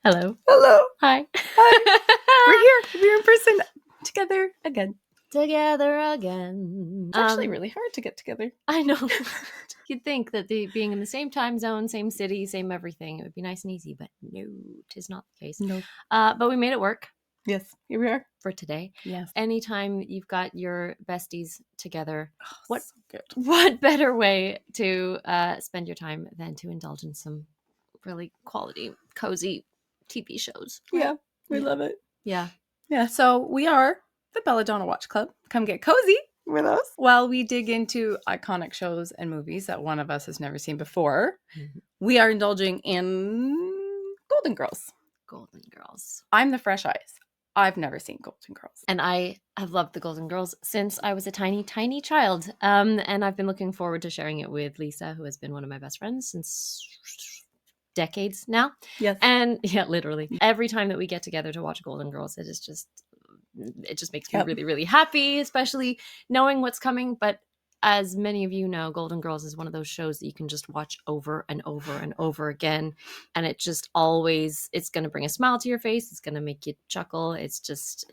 Hello. Hello. Hi. Hi. We're here. We're in person together again. Together again. It's actually really hard to get together. I know. You'd think that being in the same time zone, same city, same everything, it would be nice and easy, but no, 'tis not the case. No. But we made it work. Yes, here we are. For today. Yes. Anytime you've got your besties together, so good. What better way to spend your time than to indulge in some really quality, cozy TV shows? Right? Yeah, we love it. Yeah. Yeah, so we are the Belladonna Watch Club. Come get cozy with us while we dig into iconic shows and movies that one of us has never seen before. Mm-hmm. We are indulging in Golden Girls. Golden Girls. I'm the fresh eyes. I've never seen Golden Girls. And I have loved the Golden Girls since I was a tiny, tiny child. And I've been looking forward to sharing it with Lisa, who has been one of my best friends since decades now. Yes. And yeah, literally. Every time that we get together to watch Golden Girls, it just makes me really, really happy, especially knowing what's coming. But as many of you know, Golden Girls is one of those shows that you can just watch over and over and over again. And it just always, it's going to bring a smile to your face. It's going to make you chuckle. It's just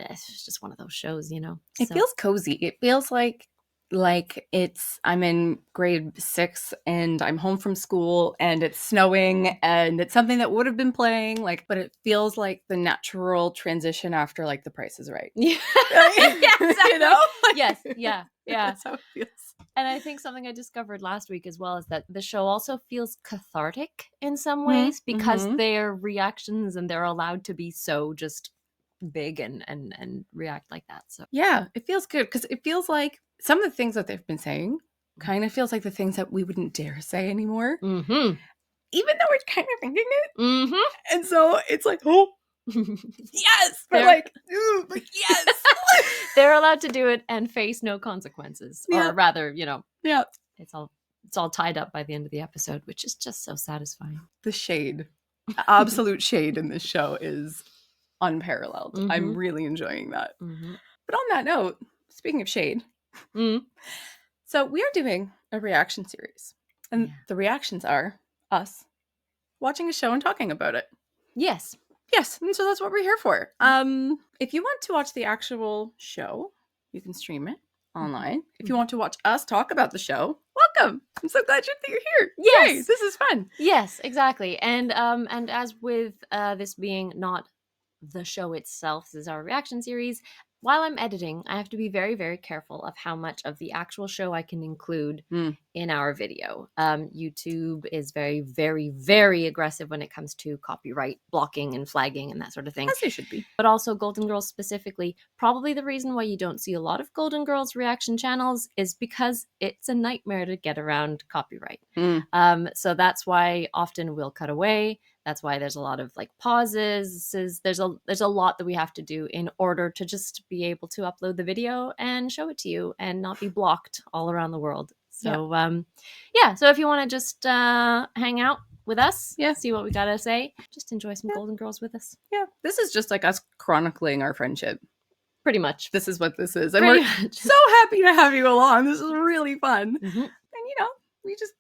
one of those shows, you know. It feels cozy. It feels like I'm in grade 6 and I'm home from school and it's snowing and it's something that would have been playing, but it feels like the natural transition after The Price is Right. Yeah, exactly. You know? Yes, yeah. That's how it feels. And I think something I discovered last week as well is that the show also feels cathartic in some ways because their reactions and they're allowed to be so just big and react like that. So yeah, it feels good because it feels like some of the things that they've been saying kind of feels like the things that we wouldn't dare say anymore. Mm-hmm. Even though we're kind of thinking it. Mm-hmm. And so it's like, oh, yes! But but yes! They're allowed to do it and face no consequences. Yeah. Or rather, yeah, it's all tied up by the end of the episode, which is just so satisfying. The shade. Absolute shade in this show is unparalleled. Mm-hmm. I'm really enjoying that. Mm-hmm. But on that note, speaking of shade, so we are doing a reaction series. And the reactions are us watching a show and talking about it. Yes. Yes, and so that's what we're here for. If you want to watch the actual show, you can stream it online. If you want to watch us talk about the show, welcome. I'm so glad you're here. Yes. Yay, this is fun. Yes, exactly. And as with this being not the show itself, this is our reaction series. While I'm editing, I have to be very, very careful of how much of the actual show I can include in our video. YouTube is very, very, very aggressive when it comes to copyright blocking and flagging and that sort of thing. As they should be. But also Golden Girls specifically, probably the reason why you don't see a lot of Golden Girls reaction channels is because it's a nightmare to get around copyright. So that's why often we'll cut away. That's why there's a lot of pauses. There's a lot that we have to do in order to just be able to upload the video and show it to you and not be blocked all around the world. So so if you want to just hang out with us, see what we gotta say, just enjoy some Golden Girls with us. Yeah, this is just us chronicling our friendship. Pretty much. This is what this is, and we're so happy to have you along. This is really fun, and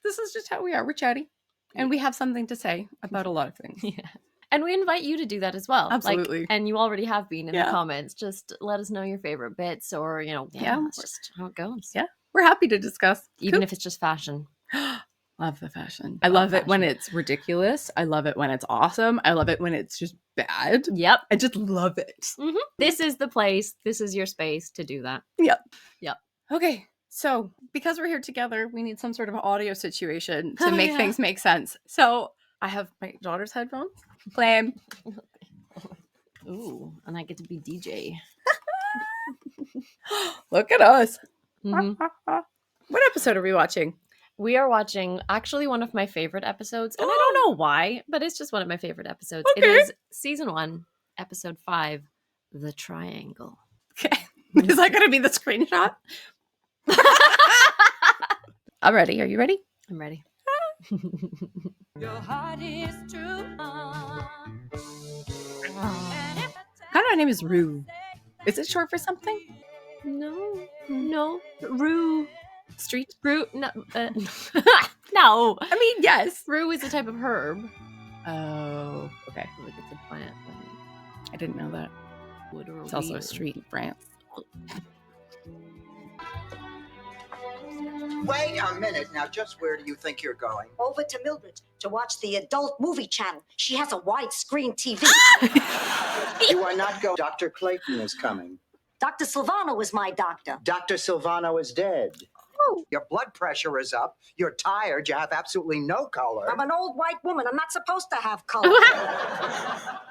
this is just how we are. We're chatty. And we have something to say about a lot of things. Yeah. And we invite you to do that as well. Absolutely. And you already have been in the comments. Just let us know your favorite bits or, that's just how it goes. Yeah. We're happy to discuss. Even if it's just fashion. Love the fashion. I love it when it's ridiculous. I love it when it's awesome. I love it when it's just bad. Yep. I just love it. Mm-hmm. This is the place. This is your space to do that. Yep. Yep. Okay. So, because we're here together, we need some sort of audio situation to make things make sense. So, I have my daughter's headphones playing. Ooh, and I get to be DJ. Look at us. Mm-hmm. What episode are we watching? We are watching actually one of my favorite episodes. And I don't know why, but it's just one of my favorite episodes. Okay. It is season 1, episode 5, The Triangle. Okay. Is that going to be the screenshot? I'm ready. Are you ready? I'm ready. Your heart is true. How do my name is Rue? Is it short for something? No. Rue. Street? Rue. No. No. I mean, yes. Rue is a type of herb. Oh, okay. Like it's a plant. I didn't know that. Wood or It's also a street in France. Wait a minute. Now, just where do you think you're going? Over to Mildred's to watch the adult movie channel. She has a widescreen TV. You are not going. Dr. Clayton is coming. Dr. Silvano was my doctor. Dr. Silvano is dead. Oh. Your blood pressure is up. You're tired. You have absolutely no color. I'm an old white woman. I'm not supposed to have color.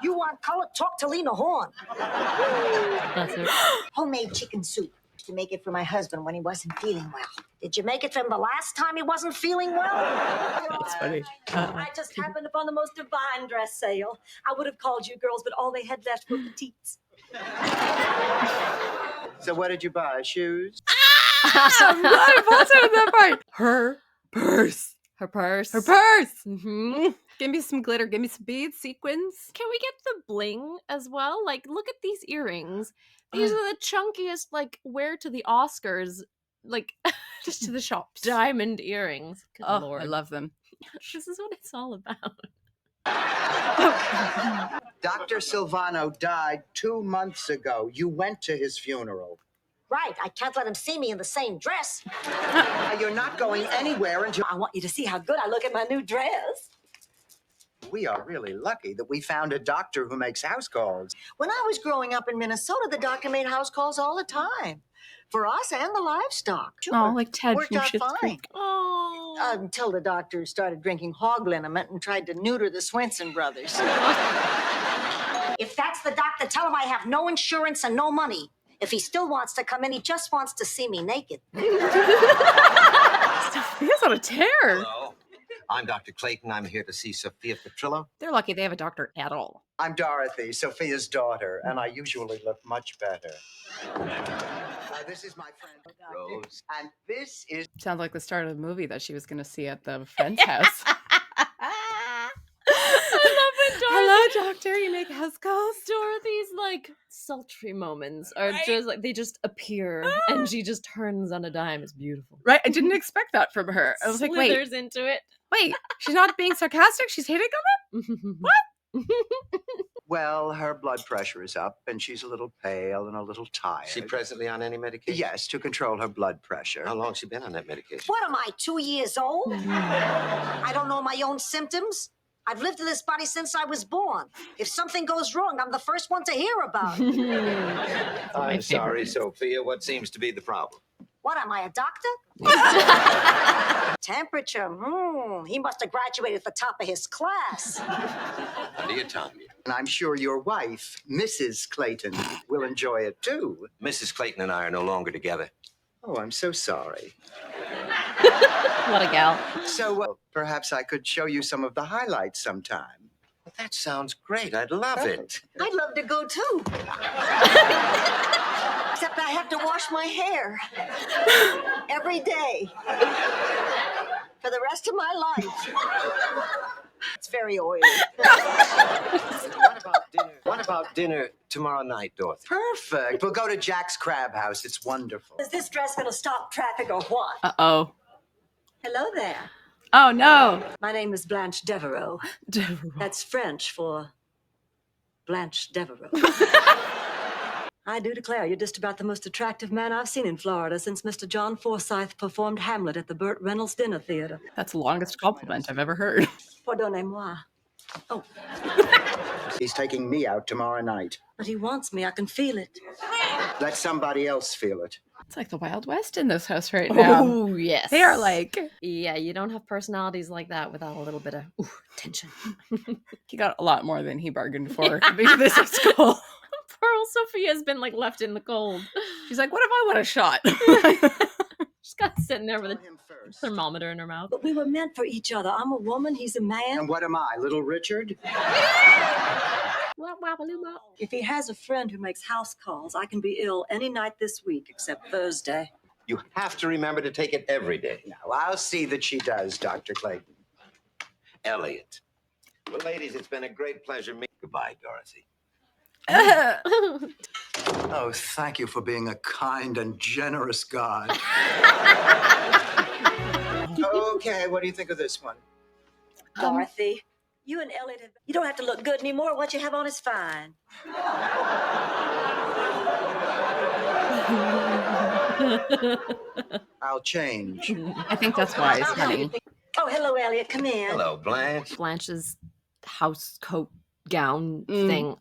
You want color? Talk to Lena Horne. That's it. Homemade chicken soup. To make it for my husband when he wasn't feeling well. Did you make it for him the last time he wasn't feeling well? That's funny. I just happened upon the most divine dress sale. I would have called you girls, but all they had left were petites. So what did you buy? Shoes? I'm glad I paused on that part. Her purse. Her purse. Her purse. Mm-hmm. Give me some glitter. Give me some beads, sequins. Can we get the bling as well? Like, look at these earrings. These are the chunkiest, like, wear to the Oscars, like, Just to the shops. diamond earrings. Good Oh, Lord. I love them. This is what it's all about. Dr. Silvano died 2 months ago. You went to his funeral. Right. I can't let him see me in the same dress. You're not going anywhere until... I want you to see how good I look in my new dress. We are really lucky that we found a doctor who makes house calls. When I was growing up in Minnesota, the doctor made house calls all the time. For us and the livestock. Sure. Oh, like Ted Worked from out Schitt's fine. Creek. Oh. Until the doctor started drinking hog liniment and tried to neuter the Swenson brothers. If that's the doctor, tell him I have no insurance and no money. If he still wants to come in, he just wants to see me naked. He's on a tear. Hello. I'm Dr. Clayton. I'm here to see Sophia Petrillo. They're lucky they have a doctor at all. I'm Dorothy, Sophia's daughter, and I usually look much better. This is my friend Rose. and this is... Sounds like the start of the movie that she was going to see at the friend's house. I love it, Dorothy. Hello, doctor. You make house calls? Dorothy's like sultry moments are just like they just appear and she just turns on a dime. It's beautiful. Right? I didn't expect that from her. I was like, Slithers into it. wait, she's not being sarcastic? She's hitting on What? Well, her blood pressure is up, and she's a little pale and a little tired. Is she presently on any medication? Yes, to control her blood pressure. How long has she been on that medication? What am I, 2 years old? I don't know my own symptoms. I've lived in this body since I was born. If something goes wrong, I'm the first one to hear about it. I'm sorry, Sophia. What seems to be the problem? What, am I a doctor? Temperature, he must have graduated at the top of his class. Under your tongue. And I'm sure your wife, Mrs. Clayton, will enjoy it too. Mrs. Clayton and I are no longer together. Oh, I'm so sorry. What a gal. So perhaps I could show you some of the highlights sometime. Well, that sounds great. I'd love it. I'd love to go too. Except I have to wash my hair every day for the rest of my life. It's very oily. What about dinner tomorrow night, Dorothy? Perfect. We'll go to Jack's Crab House. It's wonderful. Is this dress going to stop traffic or what? Uh-oh. Hello there. Oh, no. My name is Blanche Devereaux. That's French for Blanche Devereaux. I do declare you're just about the most attractive man I've seen in Florida since Mr. John Forsythe performed Hamlet at the Burt Reynolds Dinner Theater. That's the longest compliment I've ever heard. Pardonnez-moi. Oh, He's taking me out tomorrow night. but he wants me. I can feel it. Let somebody else feel it. It's like the Wild West in this house right now. Oh, yes. They are like... Yeah, you don't have personalities like that without a little bit of tension. He got a lot more than he bargained for to be this at school. Poor old Sophia's been like left in the cold. She's like, what if I want a shot? She's got sitting there with a Him first. thermometer in her mouth. But we were meant for each other. I'm a woman, he's a man. And what am I, Little Richard? If he has a friend who makes house calls, I can be ill any night this week except Thursday. You have to remember to take it every day. Now, I'll see that she does, Dr. Clayton. Elliot. Well, ladies, it's been a great pleasure meeting. Goodbye, Dorothy. Oh, thank you for being a kind and generous God. Okay, what do you think of this one? Dorothy, You and Elliot you don't have to look good anymore. What you have on is fine. I'll change. I think that's why it's funny. Oh, hello, Elliot. Come in. Hello, Blanche. Blanche's house coat gown thing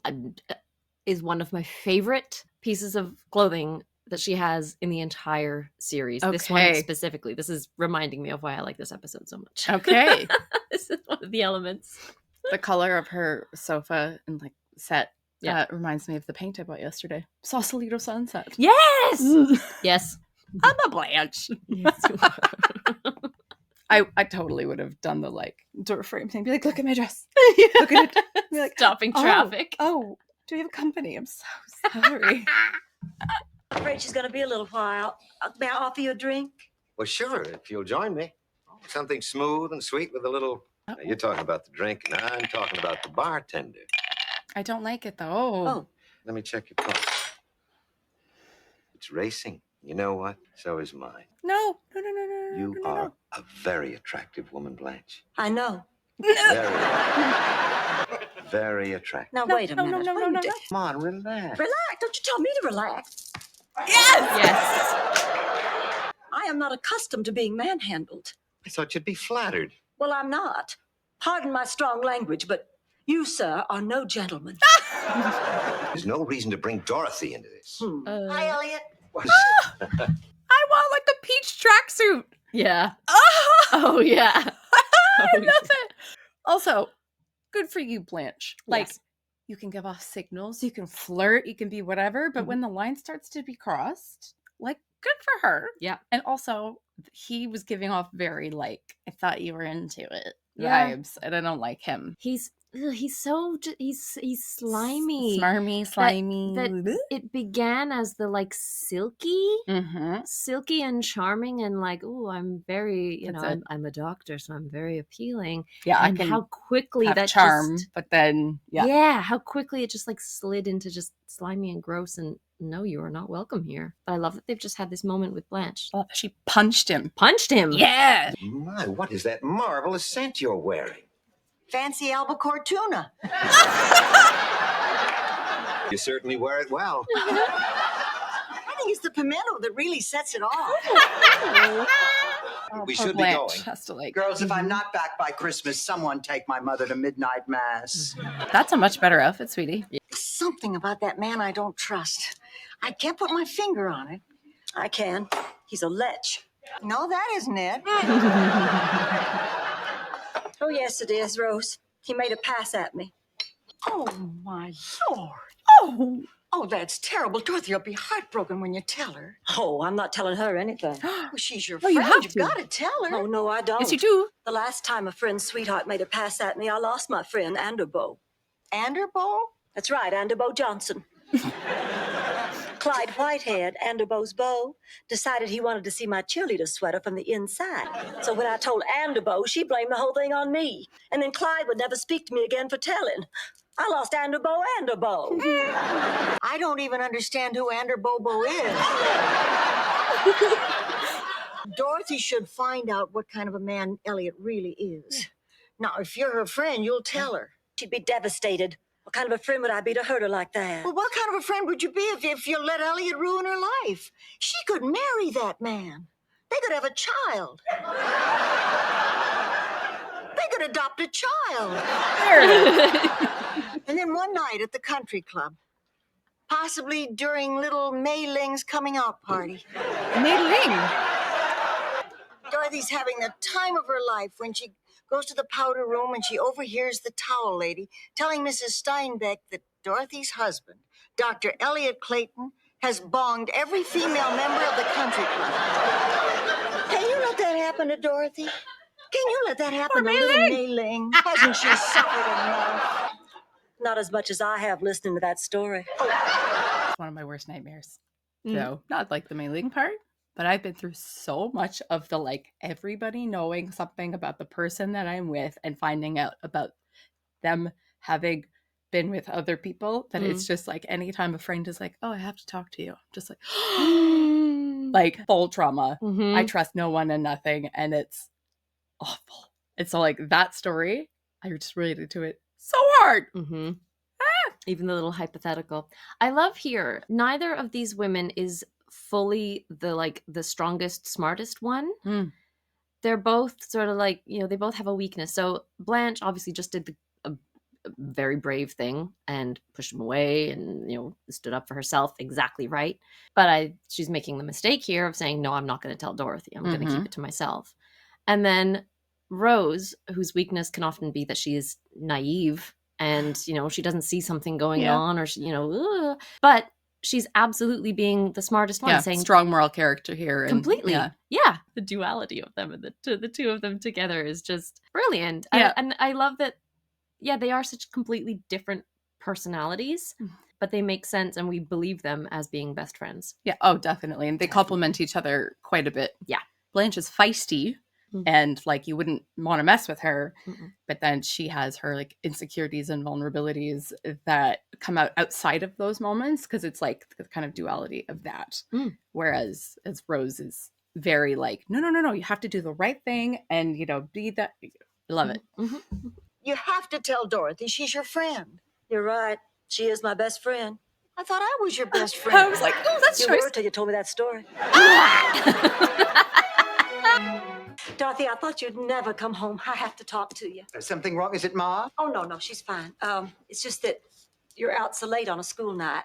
is one of my favorite pieces of clothing that she has in the entire series. Okay. This one specifically. This is reminding me of why I like this episode so much. Okay. This is one of the elements. The color of her sofa and like set reminds me of the paint I bought yesterday. Sausalito Sunset. Yes! Yes. I'm a Blanche. Yes, you are. I totally would have done the like door frame thing. Be like, look at my dress. Look at it. Be like, stopping traffic. Oh, do we have a company? I'm so sorry. I'm afraid she's going to be a little while. May I offer you a drink? Well, sure, if you'll join me. Something smooth and sweet with a little... Now, you're talking about the drink, and I'm talking about the bartender. I don't like it, though. Oh. Let me check your pulse. It's racing. You know what? So is mine. No. You are a very attractive woman, Blanche. I know. Very attractive. Now, wait a minute. No. Come on, relax. Relax. Don't you tell me to relax. Yes. I am not accustomed to being manhandled. I thought you'd be flattered. Well, I'm not. Pardon my strong language, but you, sir, are no gentleman. There's no reason to bring Dorothy into this. Hi, Elliot. I want like a peach tracksuit. Yeah. Oh yeah. I love it. Also, good for you, Blanche. Like, Yes. you can give off signals, you can flirt, you can be whatever, but when the line starts to be crossed, like, good for her. Yeah. And also, he was giving off very, like, I thought you were into it Yeah. vibes, and I don't like him. He's so he's slimy. Smarmy, slimy. That it began as the like silky and charming and like, oh, I'm very, I'm a doctor, so I'm very appealing. Yeah, and I can how quickly have that charm, just, but then how quickly it just like slid into just slimy and gross and no, you are not welcome here. But I love that they've just had this moment with Blanche. Oh, she punched him. Yeah. My, what is that marvelous scent you're wearing? Fancy albacore tuna. You certainly wear it well. I think it's the pimento that really sets it off. We Poor should be Blanche going. has to, like, Girls, if I'm not back by Christmas, someone take my mother to midnight mass. That's a much better outfit, sweetie. Something about that man I don't trust. I can't put my finger on it. I can. He's a lech. No, that isn't it. Oh, yes, it is, Rose. He made a pass at me. Oh, my Lord. Oh. Oh, that's terrible. Dorothy will be heartbroken when you tell her. Oh, I'm not telling her anything. Well, she's your Well, friend. you have You've to. got to tell her. Oh, no, I don't. Yes, you do. The last time a friend's sweetheart made a pass at me, I lost my friend, Anderbo. Anderbo? That's right, Anderbo Johnson. Clyde Whitehead, Anderbo's beau, decided he wanted to see my cheerleader sweater from the inside. So when I told Anderbo, she blamed the whole thing on me. And then Clyde would never speak to me again for telling. I lost Anderbo. I don't even understand who Anderbobo is. Dorothy should find out what kind of a man Elliot really is. Now, if you're her friend, you'll tell her. She'd be devastated. What kind of a friend would I be to hurt her like that? Well, what kind of a friend would you be if you let Elliot ruin her life? She could marry that man. They could have a child. They could adopt a child. And then one night at the country club, possibly during little Mei Ling's coming out party. Mei Ling. Dorothy's having the time of her life when she goes to the powder room and she overhears the towel lady telling Mrs. Steinbeck that Dorothy's husband, Dr. Elliot Clayton, has bonged every female member of the country club. Can you let that happen to Dorothy? Can you let that happen to little Mei Ling? Hasn't she suffered enough? Not as much as I have listening to that story. It's one of my worst nightmares. So, not like the Mei Ling part, but I've been through so much of the like everybody knowing something about the person that I'm with and finding out about them having been with other people that it's just like anytime a friend is like, oh, I have to talk to you. I'm just like, like full trauma. I trust no one and nothing. And it's awful. And so like that story I just related to it so hard. Mm-hmm. Even the little hypothetical. I love here, neither of these women is fully the strongest, smartest one. They're both sort of like, they both have a weakness. So Blanche obviously just did a very brave thing and pushed him away and, stood up for herself. Exactly right. But she's making the mistake here of saying, no, I'm not going to tell Dorothy. I'm going to keep it to myself. And then Rose, whose weakness can often be that she is naive and, she doesn't see something going on or, but she's absolutely being the smartest one, saying strong moral character here. Completely. Yeah. The duality of them and the two of them together is just brilliant. Yeah. And I love that, they are such completely different personalities, but they make sense and we believe them as being best friends. Yeah. Oh, definitely. And they complement each other quite a bit. Yeah. Blanche is feisty and like you wouldn't want to mess with her, but then she has her like insecurities and vulnerabilities that come out outside of those moments because it's like the kind of duality of that. Whereas as Rose is very like, no, you have to do the right thing and, be that. I love it. You have to tell Dorothy she's your friend. You're right. She is my best friend. I thought I was your best friend. I was like, oh, that's You choice. were till you told me that story. Dorothy, I thought you'd never come home. I have to talk to you. There's something wrong. Is it Ma? Oh, no, she's fine. It's just that you're out so late on a school night.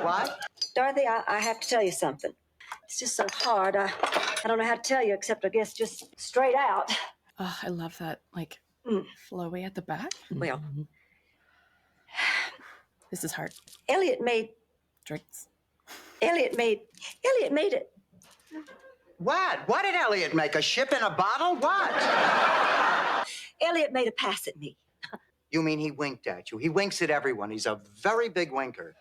What? Dorothy, I have to tell you something. It's just so hard. I don't know how to tell you except, I guess, just straight out. Oh, I love that, like, flowy at the back. Well, this is hard. Elliot made it. What? What did Elliot make? A ship in a bottle? What? Elliot made a pass at me. You mean he winked at you? He winks at everyone. He's a very big winker.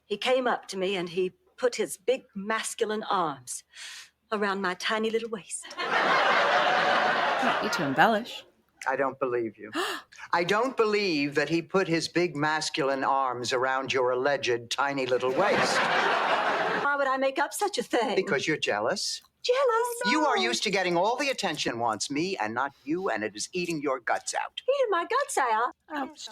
He came up to me and he put his big masculine arms around my tiny little waist. You don't need to embellish. I don't believe you. I don't believe that he put his big masculine arms around your alleged tiny little waist. Why would I make up such a thing? Because you're jealous. Jealous? You are used to getting all the attention wants me and not you, and it is eating your guts out. Eating my guts out? Ouch.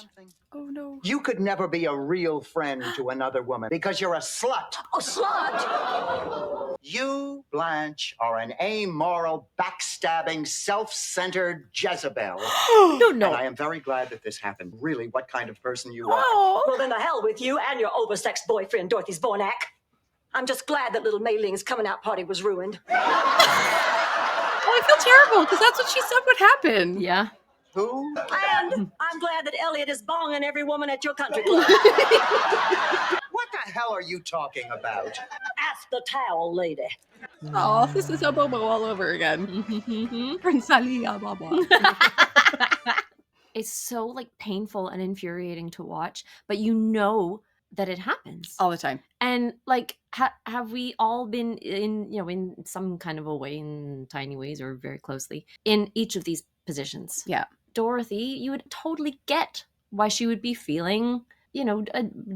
Oh, no. You could never be a real friend to another woman because you're a slut. Oh, slut! You, Blanche, are an amoral, backstabbing, self-centered Jezebel. No. And I am very glad that this happened. Really, what kind of person you are. Oh. Well, then the hell with you and your oversexed boyfriend, Dorothy Zbornak. I'm just glad that little Mei Ling's coming out party was ruined. Oh, I feel terrible because that's what she said would happen. Yeah. Who? And I'm glad that Elliot is bonging every woman at your country club. What the hell are you talking about? Ask the towel lady. Oh, this is a Bobo all over again. Prince Ali, Baba. It's so like painful and infuriating to watch, but that it happens All the time. And like have we all been in some kind of a way, in tiny ways or very closely, in each of these positions? Yeah. Dorothy, You would totally get why she would be feeling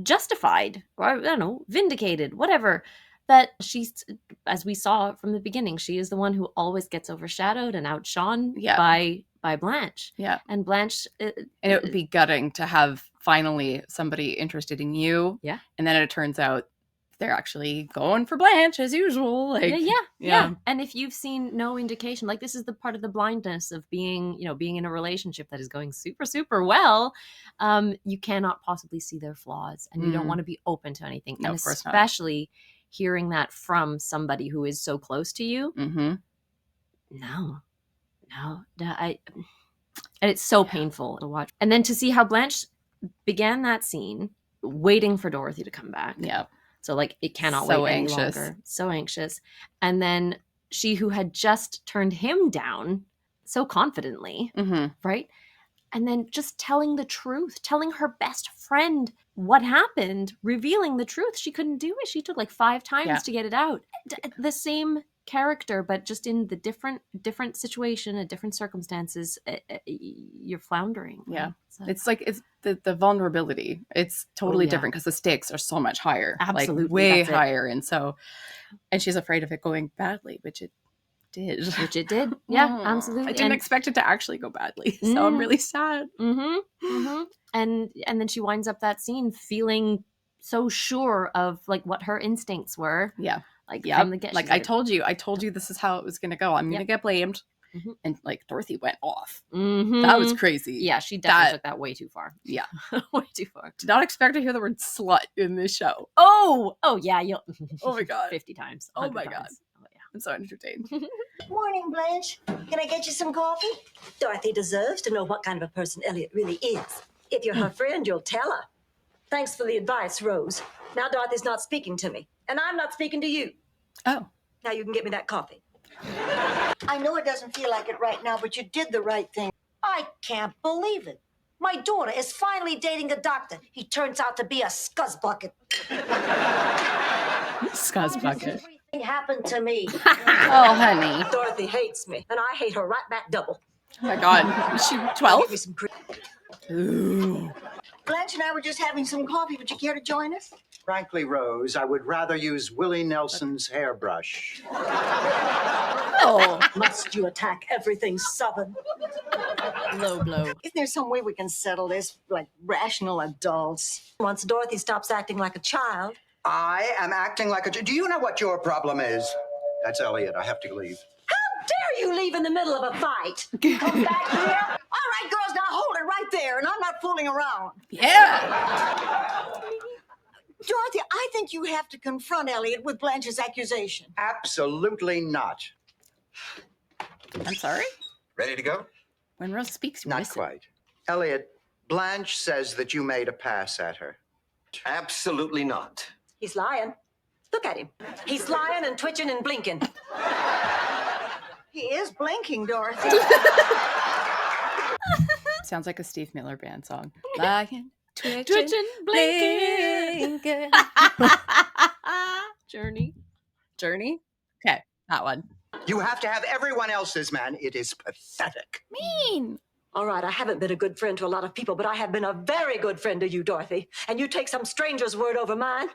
justified, or I don't know, vindicated, whatever, that she's, as we saw from the beginning, she is the one who always gets overshadowed and outshone by Blanche. Yeah. And Blanche, and it would be gutting to have finally somebody interested in you. Yeah. And then it turns out they're actually going for Blanche as usual. Like, yeah. And if you've seen no indication, like this is the part of the blindness of being in a relationship that is going super, super well, you cannot possibly see their flaws and you don't want to be open to anything. No, and of course not. especially hearing that from somebody who is so close to you. Mm-hmm. No, and it's so painful to watch. And then to see how Blanche began that scene waiting for Dorothy to come back. Yeah. So like it cannot So wait anxious. any longer. So anxious. And then she, who had just turned him down so confidently, right? And then just telling the truth, telling her best friend what happened, revealing the truth. She couldn't do it. She took like 5 times to get it out. The same character, but just in the different situation and different circumstances, you're floundering. Right? Yeah. So, It's like, it's the vulnerability. It's totally different because the stakes are so much higher. Absolutely. Like way That's it. higher. And she's afraid of it going badly, which it did. Which it did. Yeah, absolutely. I didn't expect it to actually go badly, so I'm really sad. And then she winds up that scene feeling so sure of like what her instincts were. Yeah. Like yeah. from the get. Like I told you this is how it was gonna go. I'm gonna get blamed. And like Dorothy went off. That was crazy. Yeah, she definitely took that way too far. Yeah. Way too far. Did not expect to hear the word slut in this show. Oh yeah, you'll oh my god. 50 times. Oh my times. god. Oh, yeah. I'm so entertained. Morning, Blanche. Can I get you some coffee? Dorothy deserves to know what kind of a person Elliot really is. If you're her friend, you'll tell her. Thanks for the advice, Rose. Now Dorothy's not speaking to me, and I'm not speaking to you. Oh. Now you can get me that coffee. I know it doesn't feel like it right now, but you did the right thing. I can't believe it. My daughter is finally dating a doctor. He turns out to be a scuzzbucket. Scuzzbucket. Everything happened to me. Oh, honey. Dorothy hates me, and I hate her right back double. Oh my god. Is she 12? Give me some cream. Ooh. Blanche and I were just having some coffee. Would you care to join us? Frankly, Rose, I would rather use Willie Nelson's hairbrush. Oh, must you attack everything Southern? Low blow. Isn't there some way we can settle this like rational adults? Once Dorothy stops acting like a child. I am acting like a... Do you know what your problem is? That's Elliot. I have to leave. How dare you leave in the middle of a fight? Come back here. All right, girls, now hold it right there, and I'm not fooling around. Yeah. Dorothy, I think you have to confront Elliot with Blanche's accusation. Absolutely not. I'm sorry? Ready to go? When Rose speaks, you Not listen. quite. Elliot, Blanche says that you made a pass at her. Absolutely not. He's lying. Look at him. He's lying and twitching and blinking. He is blinking, Dorothy. Sounds like a Steve Miller Band song. Lying, Twitching, blinking. Journey. Okay, that one. You have to have everyone else's, man. It is pathetic. Mean. All right, I haven't been a good friend to a lot of people, but I have been a very good friend to you, Dorothy. And you take some stranger's word over mine?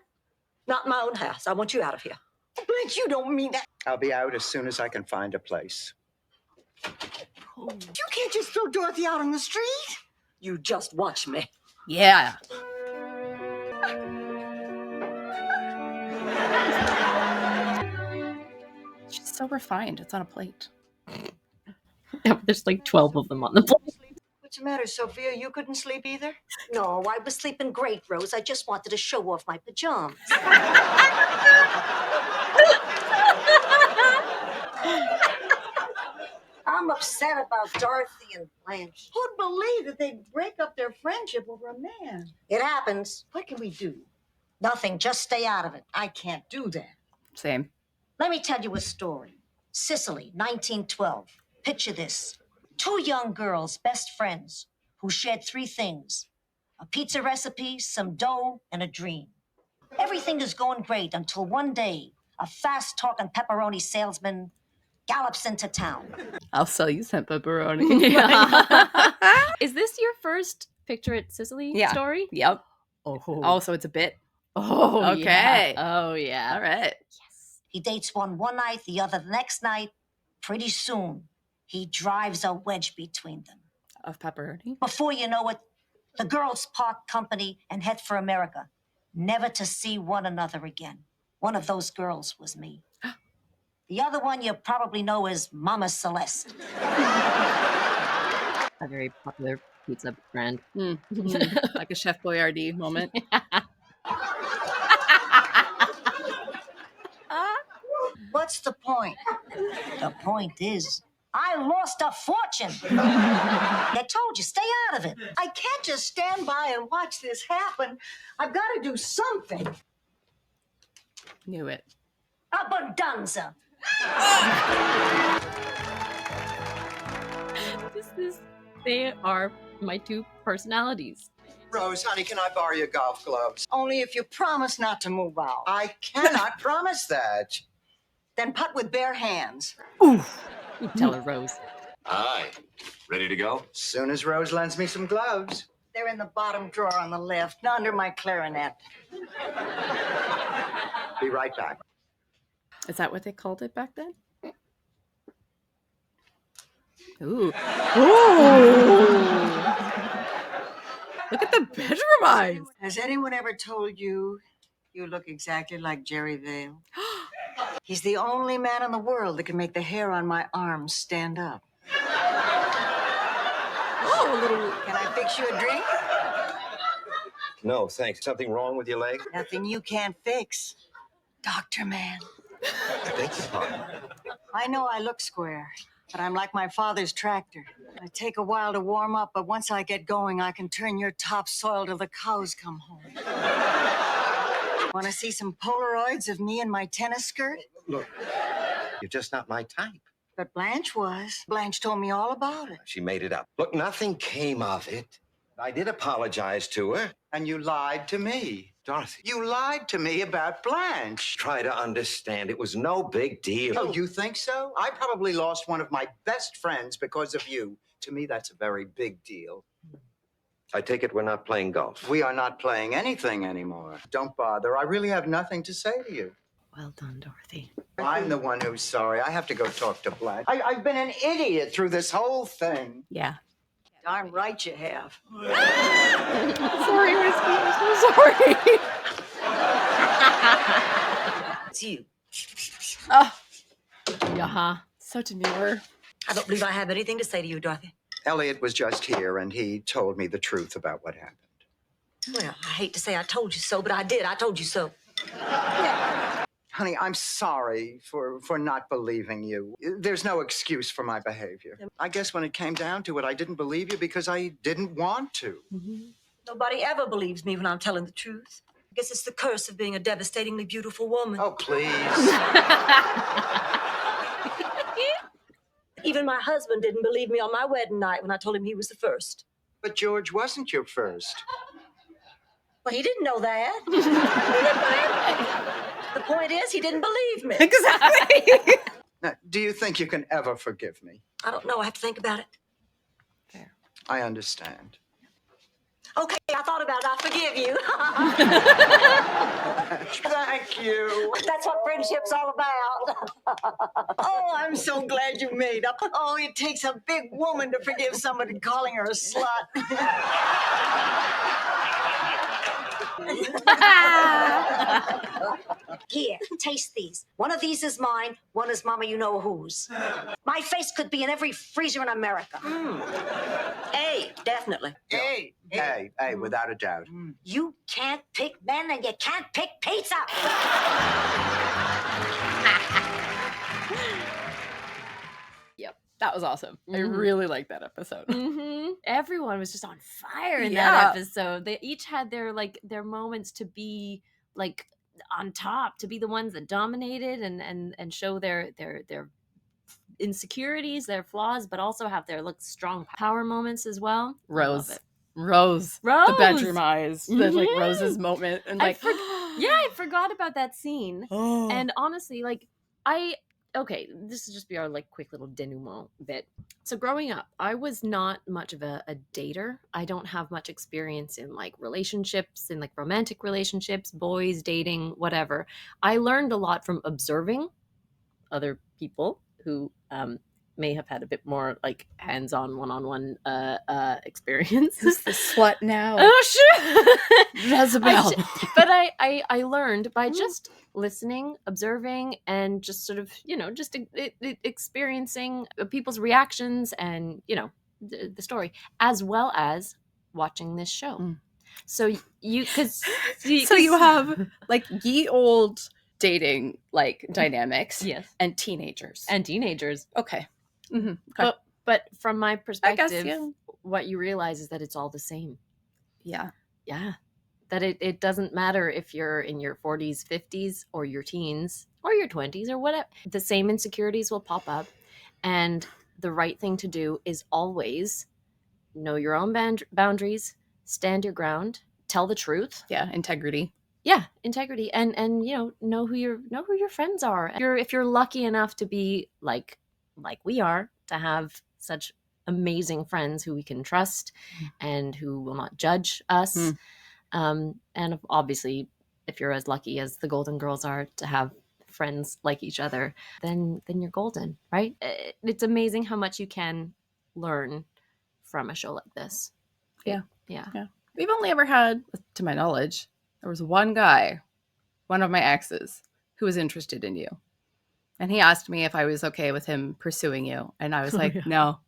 Not in my own house. I want you out of here. Blanche, you don't mean that. I'll be out as soon as I can find a place. You can't just throw Dorothy out on the street. You just watch me. Yeah. She's so refined. It's on a plate. There's like 12 of them on the plate. What's the matter, Sophia? You couldn't sleep either? No, I was sleeping great, Rose. I just wanted to show off my pajamas. I'm upset about Dorothy and Blanche. Who'd believe that they'd break up their friendship over a man? It happens. What can we do? Nothing. Just stay out of it. I can't do that. Same. Let me tell you a story. Sicily, 1912. Picture this. 2 young girls, best friends, who shared 3 things. A pizza recipe, some dough, and a dream. Everything is going great until one day, a fast-talking pepperoni salesman gallops into town. I'll sell you some pepperoni. Is this your first Picture It Sicily story? Yep. Oh, so it's a bit. Oh, okay. Yeah. Oh, yeah. All right. Yes. He dates one night, the other the next night. Pretty soon, he drives a wedge between them. Of pepperoni? Before you know it, the girls part company and head for America, never to see one another again. One of those girls was me. The other one you probably know as Mama Celeste. A very popular pizza brand. Like a Chef Boyardee moment. What's the point? The point is, I lost a fortune. I told you, stay out of it. I can't just stand by and watch this happen. I've got to do something. Knew it. Abundanza. They are my 2 personalities. Rose, honey, can I borrow your golf gloves? Only if you promise not to move out. I cannot promise that. Then putt with bare hands. You tell her, Rose. Aye. Ready to go? Soon as Rose lends me some gloves. They're in the bottom drawer on the left, under my clarinet. Be right back. Is that what they called it back then? Ooh. Ooh. Look at the bedroom eyes. Has anyone ever told you you look exactly like Jerry Vale? He's the only man in the world that can make the hair on my arms stand up. Oh, a little. Can I fix you a drink? No, thanks. Something wrong with your leg? Nothing you can't fix. Doctor man. I think so. I know I look square, but I'm like my father's tractor. I take a while to warm up, but once I get going, I can turn your topsoil till the cows come home. Want to see some Polaroids of me in my tennis skirt? Look, you're just not my type. But Blanche was. Blanche told me all about it. She made it up. Look, nothing came of it. I did apologize to her. And you lied to me. Dorothy, You lied to me about Blanche. try to understand. It was no big deal. Oh, you think so? I probably lost one of my best friends because of you. To me, that's a very big deal. I take it we're not playing golf. We are not playing anything anymore. Don't bother. I really have nothing to say to you. Well done, Dorothy. I'm the one who's sorry. I have to go talk to Blanche. I've been an idiot through this whole thing. Yeah. Darn right you have. Sorry, Whiskey. I'm so sorry. It's you. Oh, Uh-huh. so demure. I don't believe I have anything to say to you, Dorothy. Elliot was just here, and he told me the truth about what happened. Well, I hate to say I told you so, but I did. I told you so. Honey, I'm sorry for not believing you. There's no excuse for my behavior. I guess when it came down to it, I didn't believe you because I didn't want to. Nobody ever believes me when I'm telling the truth. I guess it's the curse of being a devastatingly beautiful woman. Oh, please. Even my husband didn't believe me on my wedding night when I told him he was the first. But George wasn't your first. Well, he didn't know that. He didn't believe me. The point is, he didn't believe me. Exactly. Now, do you think you can ever forgive me? I don't know. I have to think about it. Fair. I understand. Okay, I thought about it. I forgive you. Thank you. That's what friendship's all about. Oh, I'm so glad you made up. Oh, it takes a big woman to forgive somebody calling her a slut. Here, taste these. One of these is mine, one is Mama you know whose. My face could be in every freezer in America. Hey, definitely. Hey. Hey, without a doubt. You can't pick men and you can't pick pizza. Yep, that was awesome. I really liked that episode. Everyone was just on fire in Yeah. that episode. They each had their moments to be like on top, to be the ones that dominated and show their insecurities, their flaws, but also have their strong power moments as well. I love it. Rose, the bedroom eyes, the like Rose's moment, and like, I forgot about that scene. oh, And honestly, okay, this will just be our quick little denouement bit. So growing up, I was not much of a dater. I don't have much experience in relationships, in romantic relationships, boys dating, whatever. I learned a lot from observing other people who may have had a bit more hands-on, one-on-one experience. who's the slut now? Oh shit, Jezebel. But I learned by just listening, observing, and just sort of experiencing people's reactions and the story, as well as watching this show. So you have ye old dating dynamics, yes, and teenagers. Okay. Mm-hmm. Okay. But from my perspective, I guess, yeah. What you realize is that it's all the same. Yeah. That it doesn't matter if you're in your 40s, 50s, or your teens, or your 20s, or whatever. The same insecurities will pop up. And the right thing to do is always know your own boundaries, stand your ground, tell the truth. Yeah, integrity. Yeah, integrity, and know who your friends are. If you're lucky enough to be like we are, to have such amazing friends who we can trust and who will not judge us. And obviously, if you're as lucky as the Golden Girls are to have friends like each other, then you're golden, right? It's amazing how much you can learn from a show like this. Yeah. Yeah. We've only ever had, to my knowledge, there was one guy, one of my exes, who was interested in you. And he asked me if I was okay with him pursuing you. And I was like, no.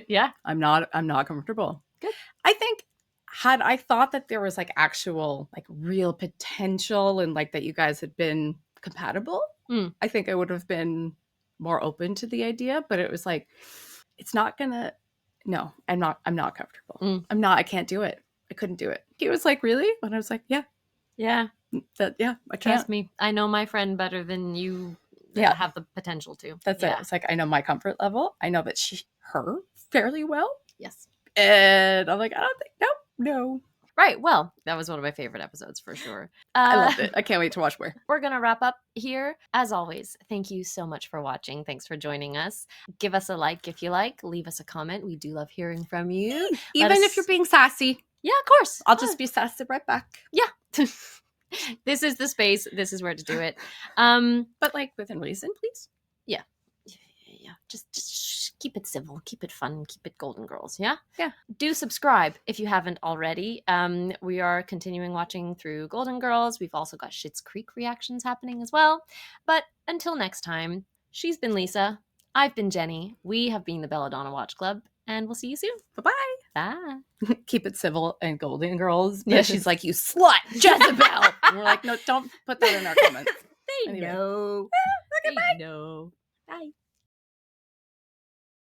Yeah. I'm not comfortable. Good. I think had I thought that there was like actual like real potential and like that you guys had been compatible, I think I would have been more open to the idea. But it was like, it's not gonna, no, I'm not comfortable. I can't do it. I couldn't do it. He was like, really? And I was like, yeah. Yeah. I can't. Trust me. I know my friend better than you have the potential to. That's it. It's like, I know my comfort level. I know that her fairly well. Yes. And I'm like, I don't think, no. Right. Well, that was one of my favorite episodes for sure. I loved it. I can't wait to watch more. We're going to wrap up here. As always, thank you so much for watching. Thanks for joining us. Give us a like if you like. Leave us a comment. We do love hearing from you. Even if you're being sassy. Yeah, of course. I'll just be sassy right back. Yeah. This is the space. This is where to do it. But like within reason, please. Yeah. Just keep it civil, keep it fun, keep it Golden Girls. Yeah. Do subscribe if you haven't already. We are continuing watching through Golden Girls. We've also got Schitt's Creek reactions happening as well. But until next time, she's been Lisa, I've been Jenny. We have been the Belladonna Watch Club, and we'll see you soon. Bye-bye. Bye. Keep it civil and Golden Girls. But she's like, you slut, Jezebel. And we're like, no, don't put that in our comments. They know. Okay, they know.